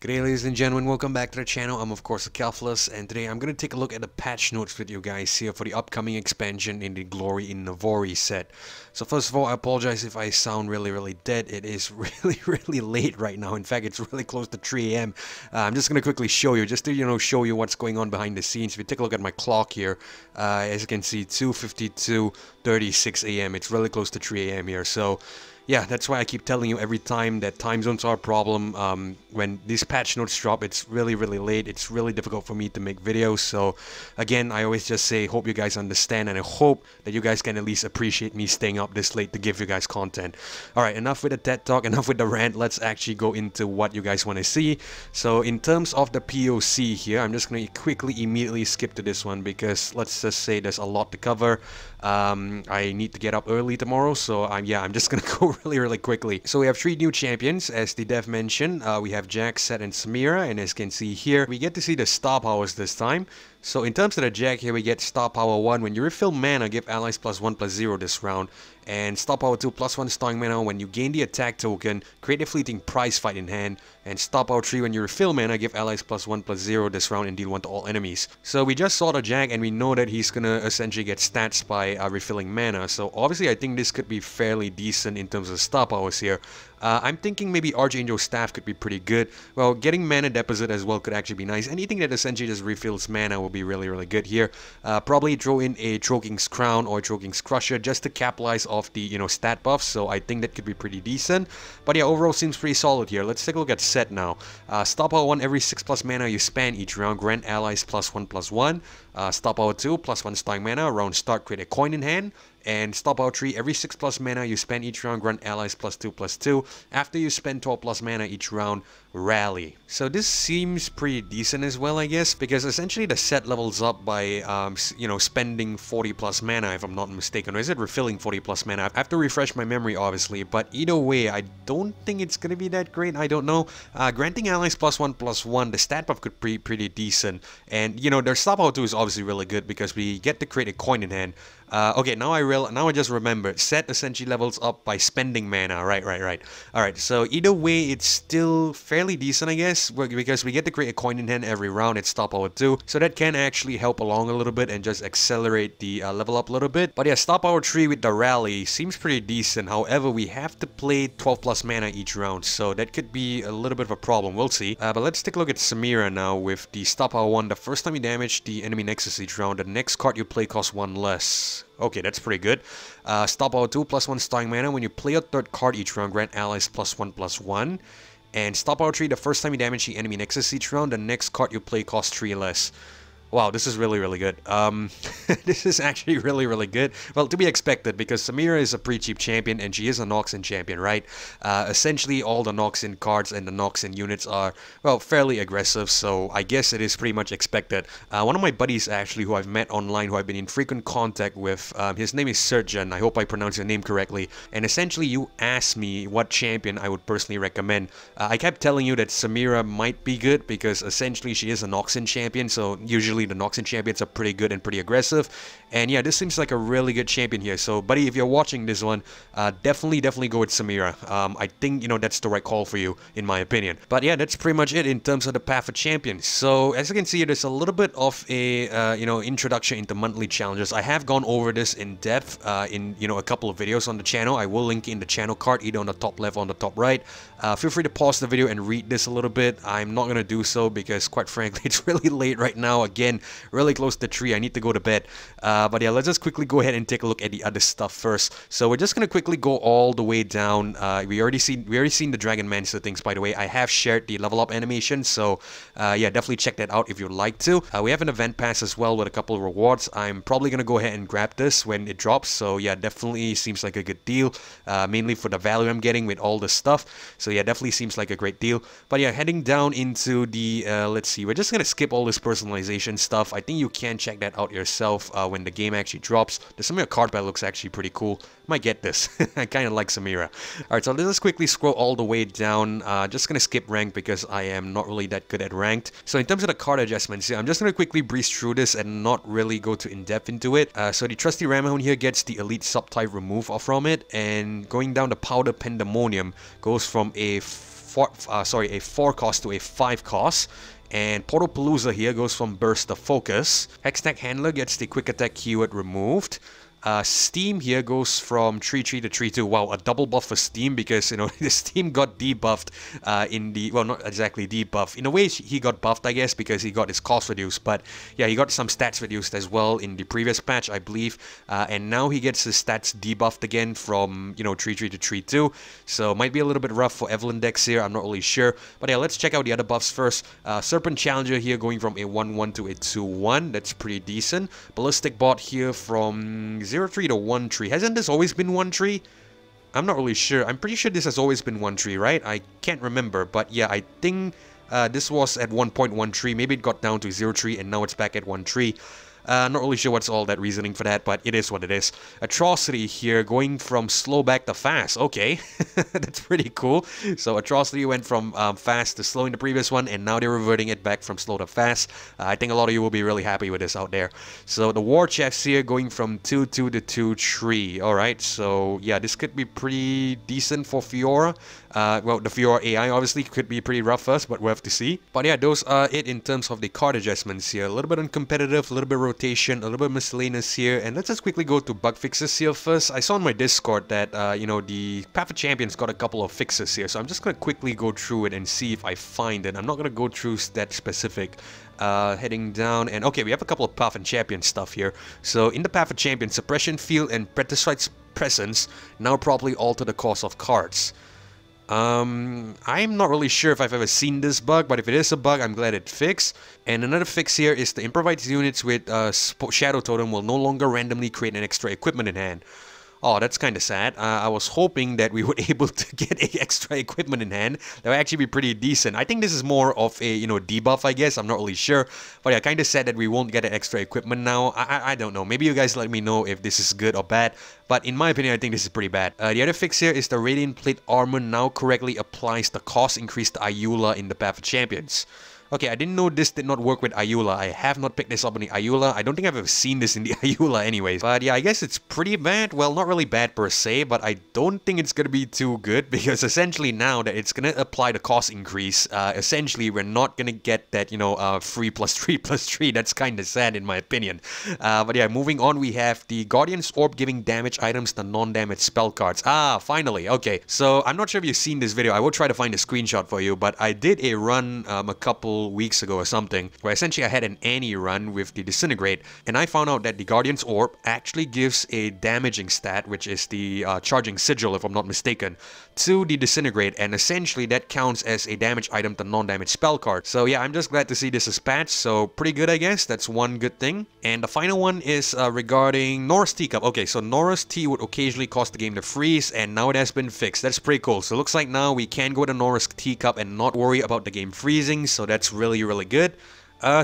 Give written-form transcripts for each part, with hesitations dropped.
Good day, ladies and gentlemen, welcome back to the channel. I'm of course Calfless, and today I'm going to take a look at the patch notes with you guys here for the upcoming expansion in the Glory in Navori set. So first of all, I apologize if I sound really dead. It is really late right now. In fact, it's really close to 3 AM. I'm just going to quickly show you, just to show you what's going on behind the scenes. If you take a look at my clock here, as you can see, 2:52:36 AM. It's really close to 3 AM here. So yeah, that's why I keep telling you every time that time zones are a problem. When these patch notes drop, it's really late. It's really difficult for me to make videos. So again, I always just say, hope you guys understand, and I hope that you guys can at least appreciate me staying up this late to give you guys content. Alright, enough with the TED Talk, enough with the rant. Let's actually go into what you guys want to see. So in terms of the POC here, I'm just going to quickly immediately skip to this one because let's just say there's a lot to cover. I need to get up early tomorrow, so I'm just gonna go really quickly. So we have 3 new champions, as the dev mentioned. We have Jack, Set, and Samira, and as you can see here, we get to see the star powers this time. So in terms of the Jack here, we get Star Power 1. When you refill mana, give allies +1/+0 this round. And Star Power 2, +1 starting mana. When you gain the attack token, create a fleeting prize fight in hand. And Star Power 3, when you refill mana, give allies +1/+0 this round and deal 1 to all enemies. So we just saw the Jack, and we know that he's gonna essentially get stats by refilling mana. So obviously I think this could be fairly decent in terms of Star Powers here. I'm thinking maybe Archangel Staff could be pretty good. Well, getting Mana Deposit as well could actually be nice. Anything that essentially just refills mana will be really good here. Probably throw in a Choking's Crown or Choking's Crusher just to capitalize off the, stat buffs. So I think that could be pretty decent. But yeah, overall seems pretty solid here. Let's take a look at Set now. Star Power 1, every 6+ mana you spend each round, grant allies +1/+1. Star Power 2, +1 starting mana. Round start, create a coin in hand. And Star Power 3, every 6+ mana you spend each round, grant allies +2/+2. After you spend 12+ mana each round, rally. So this seems pretty decent as well, I guess, because essentially the set levels up by, spending 40+ mana, if I'm not mistaken. Or is it refilling 40+ mana? I have to refresh my memory, obviously, but either way, I don't think it's gonna be that great. I don't know. Granting allies +1/+1, the stat buff could be pretty decent. And, their Star Power 2 is obviously really good because we get to create a coin in hand. Okay, now I just remembered. Set essentially levels up by spending mana. Right. Alright, so either way, it's still fairly decent, I guess, because we get to create a coin in hand every round. It's Star Power 2, so that can actually help along a little bit and just accelerate the level up a little bit. But yeah, Star Power 3 with the rally seems pretty decent. However, we have to play 12+ mana each round, so that could be a little bit of a problem. We'll see. But let's take a look at Samira now with the Star Power 1. The first time you damage the enemy Nexus each round, the next card you play costs 1 less. Okay, that's pretty good. Star Power 2, +1 starting mana. When you play a 3rd card each round, grant allies +1/+1. And Star Power 3, the first time you damage the enemy Nexus each round, the next card you play costs 3 less. Wow, this is really good. This is actually really good. Well, to be expected, because Samira is a pretty cheap champion and she is a Noxin champion, right? Essentially, all the Noxin cards and the Noxin units are, well, fairly aggressive, so I guess it is pretty much expected. One of my buddies, actually, who I've met online, who I've been in frequent contact with, his name is Surgeon. I hope I pronounced your name correctly. And essentially, you asked me what champion I would personally recommend. I kept telling you that Samira might be good because essentially she is a Noxin champion, so usually the Noxin champions are pretty good and pretty aggressive. And yeah, this seems like a really good champion here. So buddy, if you're watching this one, definitely go with Samira. I think, that's the right call for you, in my opinion. But yeah, that's pretty much it in terms of the path of champions. So as you can see, there's a little bit of a, introduction into monthly challenges. I have gone over this in depth in, a couple of videos on the channel. I will link in the channel card, either on the top left or on the top right. Feel free to pause the video and read this a little bit. I'm not going to do so because, quite frankly, it's really late right now. Again, really close to 3. I need to go to bed. But yeah, let's just quickly go ahead and take a look at the other stuff first. So we're just gonna quickly go all the way down. We already seen the DRAGONMANCER things, by the way. I have shared the level up animation, so yeah, definitely check that out if you'd like to. We have an event pass as well with a couple of rewards. I'm probably gonna go ahead and grab this when it drops. So yeah, definitely seems like a good deal. Mainly for the value I'm getting with all this stuff. So yeah, definitely seems like a great deal. But yeah, heading down into the let's see. We're just gonna skip all this personalization stuff. I think you can check that out yourself when the game actually drops. The Samira card battle looks actually pretty cool. Might get this. I kind of like Samira. Alright, so let's just quickly scroll all the way down. Just gonna skip rank because I am not really that good at ranked. So in terms of the card adjustments, I'm just gonna quickly breeze through this and not really go too in-depth into it. So the Trusty Ramhound here gets the Elite subtype removed from it, and going down the Powder Pandemonium goes from a 4 cost to a 5 cost. And Portopalooza here goes from Burst to Focus. Hextech Handler gets the Quick Attack keyword removed. Steam here goes from 3-3 to 3-2. Wow, a double buff for Steam because, you know, the Steam got debuffed in the... Well, not exactly debuffed. In a way, he got buffed, I guess, because he got his cost reduced. But, yeah, he got some stats reduced as well in the previous patch, I believe. And now he gets his stats debuffed again from, you know, 3-3 to 3-2. So, might be a little bit rough for Evelyn decks here. I'm not really sure. But, yeah, let's check out the other buffs first. Serpent Challenger here going from a 1-1 to a 2-1. That's pretty decent. Ballistic Bot here from 0-3 to 1-3. Hasn't this always been 1-3? I'm not really sure. I'm pretty sure this has always been 1-3, right? I can't remember, but yeah, I think this was at 1.13. Maybe it got down to 0-3 and now it's back at 1-3. Not really sure what's all that reasoning for that, but it is what it is. Atrocity here going from slow back to fast. Okay, that's pretty cool. So Atrocity went from fast to slow in the previous one, and now they're reverting it back from slow to fast. I think a lot of you will be really happy with this out there. So the War Chests here going from 2-2 to 2-3. Alright, so yeah, this could be pretty decent for Fiora. Well, the Fiora AI obviously could be pretty rough first, but we'll have to see. But yeah, those are it in terms of the card adjustments here. A little bit uncompetitive, a little bit rotation, a little bit miscellaneous here. And let's just quickly go to bug fixes here first. I saw on my Discord that, you know, the Path of Champions got a couple of fixes here. So I'm just going to quickly go through it and see if I find it. I'm not going to go through that specific. Heading down, and okay, we have a couple of Path and Champion stuff here. So in the Path of Champion, Suppression Field and Petrified's Presence now probably alter the cost of cards. I'm not really sure if I've ever seen this bug, but if it is a bug, I'm glad it fixed. And another fix here is the improvised units with Shadow Totem will no longer randomly create an extra equipment in hand. Oh, that's kind of sad. I was hoping that we were able to get extra equipment in hand. That would actually be pretty decent. I think this is more of a, you know, debuff, I guess. I'm not really sure. But yeah, kind of sad that we won't get an extra equipment now. I don't know. Maybe you guys let me know if this is good or bad. But in my opinion, I think this is pretty bad. The other fix here is the Radiant Plate Armor now correctly applies the cost increase to Ayula in the Path of Champions. Okay, I didn't know this did not work with Ayula. I have not picked this up on the Ayula. I don't think I've ever seen this in the Ayula anyways. But yeah, I guess it's pretty bad. Well, not really bad per se, but I don't think it's gonna be too good because essentially now that it's gonna apply the cost increase, essentially we're not gonna get that, you know, 3 + 3 + 3. That's kind of sad in my opinion. But yeah, moving on, we have the Guardian's Orb giving damage items to non-damage spell cards. Ah, finally. Okay, so I'm not sure if you've seen this video. I will try to find a screenshot for you, but I did a run a couple weeks ago or something, where essentially I had an Annie run with the Disintegrate, and I found out that the Guardian's Orb actually gives a damaging stat, which is the Charging Sigil, if I'm not mistaken, to the Disintegrate, and essentially that counts as a damage item to non-damage spell card. So yeah, I'm just glad to see this is patched, so pretty good I guess. That's one good thing. And the final one is regarding Nora's Teacup. Okay, so Nora's Tea would occasionally cause the game to freeze, and now it has been fixed. That's pretty cool. So it looks like now we can go to Nora's Teacup and not worry about the game freezing, so that's really good.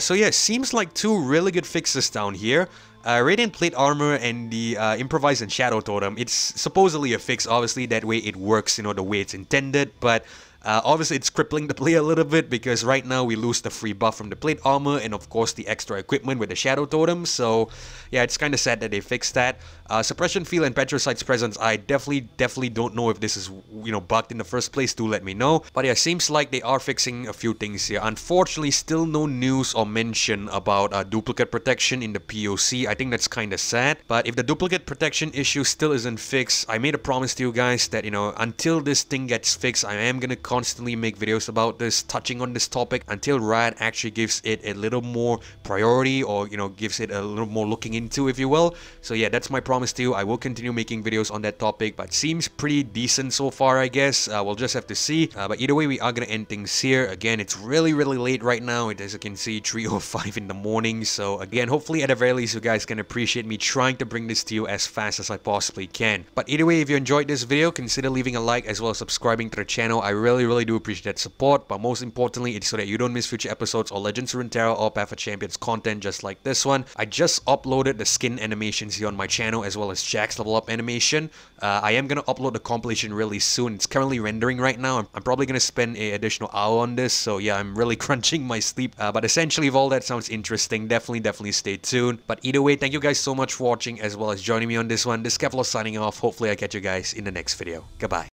So yeah, seems like two really good fixes down here. Radiant Plate Armor and the Improvise and Shadow Totem. It's supposedly a fix, obviously that way it works, you know, the way it's intended, but obviously it's crippling the play a little bit because right now we lose the free buff from the Plate Armor and of course the extra equipment with the Shadow Totem, so yeah, it's kind of sad that they fixed that. Suppression Field and Petrified's Presence, I definitely don't know if this is, you know, bugged in the first place. Do let me know. But yeah, seems like they are fixing a few things here. Unfortunately, still no news or mention about duplicate protection in the POC. I think that's kind of sad. But if the duplicate protection issue still isn't fixed, I made a promise to you guys that, you know, until this thing gets fixed, I am gonna constantly make videos about this, touching on this topic until Riot actually gives it a little more priority, or, you know, gives it a little more looking into, if you will. So yeah, that's my promise to you. I will continue making videos on that topic, but seems pretty decent so far, I guess. We'll just have to see. But either way, we are gonna end things here. Again, it's really late right now. As you can see, 3:05 in the morning. So again, hopefully at the very least you guys can appreciate me trying to bring this to you as fast as I possibly can. But either way, if you enjoyed this video, consider leaving a like as well as subscribing to the channel. I really do appreciate that support, but most importantly, it's so that you don't miss future episodes or Legends of Runeterra or Path of Champions content just like this one. I just uploaded the skin animations here on my channel as well as Jack's level up animation. I am gonna upload the compilation really soon. It's currently rendering right now. I'm probably gonna spend an additional hour on this, so yeah, I'm really crunching my sleep. But essentially, if all that sounds interesting, definitely stay tuned. But either way, thank you guys so much for watching as well as joining me on this one. This is Kevlar signing off. Hopefully I catch you guys in the next video. Goodbye.